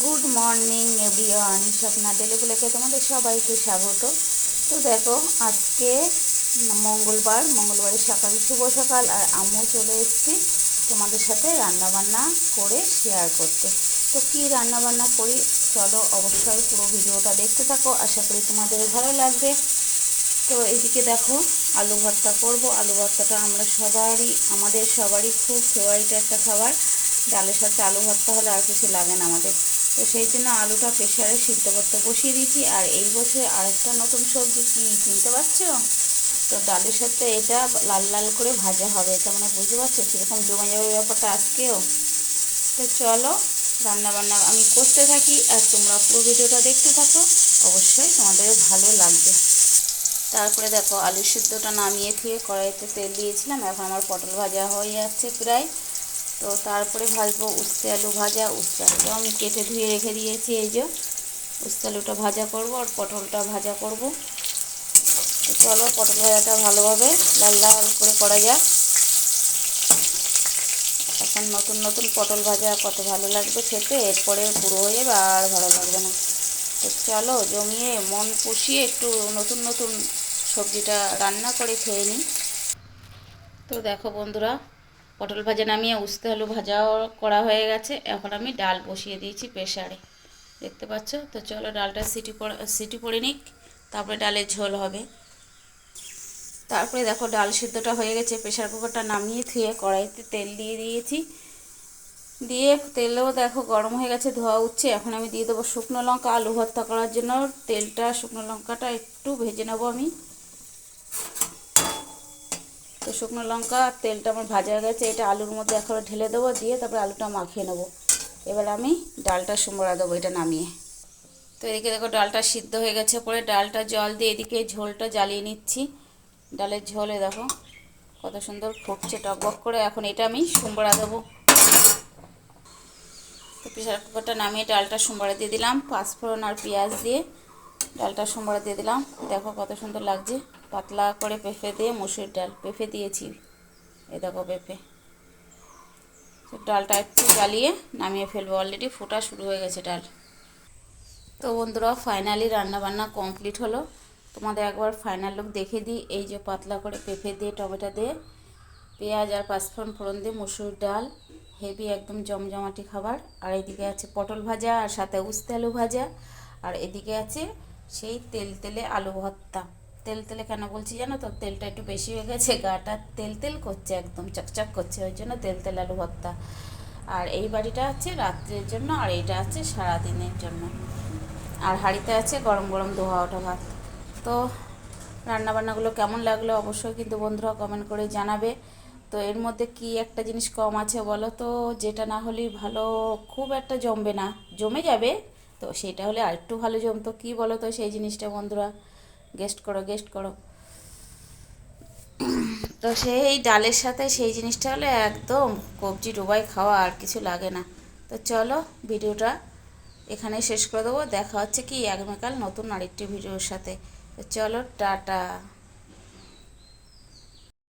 Good morning everyone, Swapna daily ব্লগে তোমাদের সবাইকে স্বাগত। তো দেখো, আজকে মঙ্গলবারের সকাল, শুভ সকাল। আর আমিও চলে এসেছি তোমাদের সাথে রান্নাবান্না করে শেয়ার করতে। তো কী রান্নাবান্না করি চলো, অবশ্যই পুরো ভিডিওটা দেখতে থাকো, আশা করি তোমাদের ভালো লাগবে। তো এইদিকে দেখো, আলু ভর্তা করব। আলু ভর্তাটা আমাদের সবারই খুব ফেভারিট একটা খাবার। ডালের সাথে আলু ভর্তা হলে আর কিছু লাগে না আমাদের। তো সেই জন্য আলুটা প্রেশারে সিদ্ধ করতে বসিয়ে দিয়েছি। আর এই বছর আরেকটা নতুন সবজি কি চিনতে পারছো? তো ডালের সাথে এটা লাল লাল করে ভাজা হবে। তার মানে বুঝতে পারছো কীরকম জমে যাবে ব্যাপারটা আজকেও। তো চলো, রান্নাবান্না আমি করতে থাকি আর তোমরা পুরো ভিডিওটা দেখতে থাকো, অবশ্যই তোমাদের ভালো লাগবে। তারপরে দেখো, আলু সিদ্ধটা নামিয়ে দিয়ে কড়াইতে তেল দিয়েছিলাম। এখন আমার পটল ভাজা হয়ে যাচ্ছে প্রায়। তো তারপরে ভাজবো উস্তে আলু ভাজা। উস্তে আলুটা আমি কেটে ধুয়ে রেখে দিয়েছি। এই যে উস্তে আলুটা ভাজা করব আর পটলটা ভাজা করব। তো চলো, পটল ভাজাটা ভালোভাবে লাল লাল করে করা যাক। এখন নতুন নতুন পটল ভাজা কত ভালো লাগবে খেতে, এরপরে পুরো হয়ে যাবে আর ভালো লাগবে না। তো চলো, জমিয়ে মন পুষিয়ে একটু নতুন নতুন সবজিটা রান্না করে খেয়ে নিই। তো দেখো বন্ধুরা, পটল ভাজা নামিয়ে উস্তে আলু ভাজাও করা হয়ে গেছে। এখন আমি ডাল বসিয়ে দিয়েছি প্রেসারে, দেখতে পাচ্ছ। তো চলো, ডালটা সিটি পড়ে নিক, তারপরে ডালের ঝোল হবে। তারপরে দেখো, ডাল সিদ্ধটা হয়ে গেছে। প্রেসার কুকারটা নামিয়ে ধুয়ে কড়াইতে তেল দিয়ে দিয়েছি। দিয়ে তেলও দেখো গরম হয়ে গেছে, ধোয়া উঠছে। এখন আমি দিয়ে দেবো শুকনো লঙ্কা। আলু ভর্তা করার জন্য শুকনো লঙ্কাটা একটু ভেজে নেবো আমি। তো শুকনো লঙ্কা আর তেলটা আমার ভাজা হয়ে গেছে। এটা আলুর মধ্যে এখন ঢেলে দেবো, দিয়ে তারপরে আলুটা মাখিয়ে নেবো। এবার আমি ডালটা সুমড়া দেবো এটা নামিয়ে। তো এদিকে দেখো, ডালটা সিদ্ধ হয়ে গেছে। পরে ডালটা জল দিয়ে এদিকে ঝোলটা জ্বালিয়ে নিচ্ছি। ডালের ঝোলে দেখো কত সুন্দর ফুটছে টকবক করে। এখন এটা আমি সুমড়া দেবো। তো প্রেসার কুকারটা নামিয়ে ডালটা সুমড়া দিয়ে দিলাম। পাঁচফোড়ন আর পেঁয়াজ দিয়ে ডালটা সুমড়া দিয়ে দিলাম। দেখো কত সুন্দর লাগছে। পাতলা করে পেঁপে দিয়ে মুসুর ডাল পেঁপে দিয়েছি। এই দেখো পেঁপে। ডালটা একটু জ্বালিয়ে নামিয়ে ফেলবো, অলরেডি ফোটা শুরু হয়ে গেছে ডাল। তো বন্ধুরা, ফাইনালি রান্নাবান্না কমপ্লিট হলো। তোমাদের একবার ফাইনাল লুক দেখে দিই। এই যে পাতলা করে পেঁপে দিয়ে টমেটো দিয়ে পেঁয়াজ আর পাঁচফোড়ন ফোড়ন দিয়ে মুসুর ডাল, হেভি একদম জমজমাটি খাবার। আর এদিকে আছে পটল ভাজা আর সাথে উস্তে আলু ভাজা। আর এদিকে আছে সেই তেল তেলে আলু ভর্তা। তেল তেলে কেন বলছি জানো তো? তেলটা একটু বেশি হয়ে গেছে, গাটা তেল তেল করছে, একদম চকচক করছে, ওই জন্য তেল তেল আলু ভর্তা। আর এই বাড়িটা আছে রাত্রের জন্য, আর এইটা আছে সারাদিনের জন্য। আর হাঁড়িতে আছে গরম গরম ধোয়া ওঠা ভাত। তো রান্নাবান্নাগুলো কেমন লাগলো অবশ্যই কিন্তু বন্ধুরা কমেন্ট করে জানাবে। তো এর মধ্যে কি একটা জিনিস কম আছে বলো তো? যেটা না হলেই ভালো, খুব একটা জমবে না, জমে যাবে। তো সেটা হলে আরেকটু ভালো জমতো, কি বলো তো সেই জিনিসটা বন্ধুরা? গেস্ট করো, গেস্ট করো। তো সেই ডালের সাথে সেই জিনিসটা হলে একদম কবজি ডোবাই খাওয়া, আর কিছু লাগে না। তো চলো, ভিডিওটা এখানে শেষ করে দেবো। দেখা হচ্ছে কি আগামীকাল নতুন আরেকটি ভিডিওর সাথে। তো চলো, টাটা।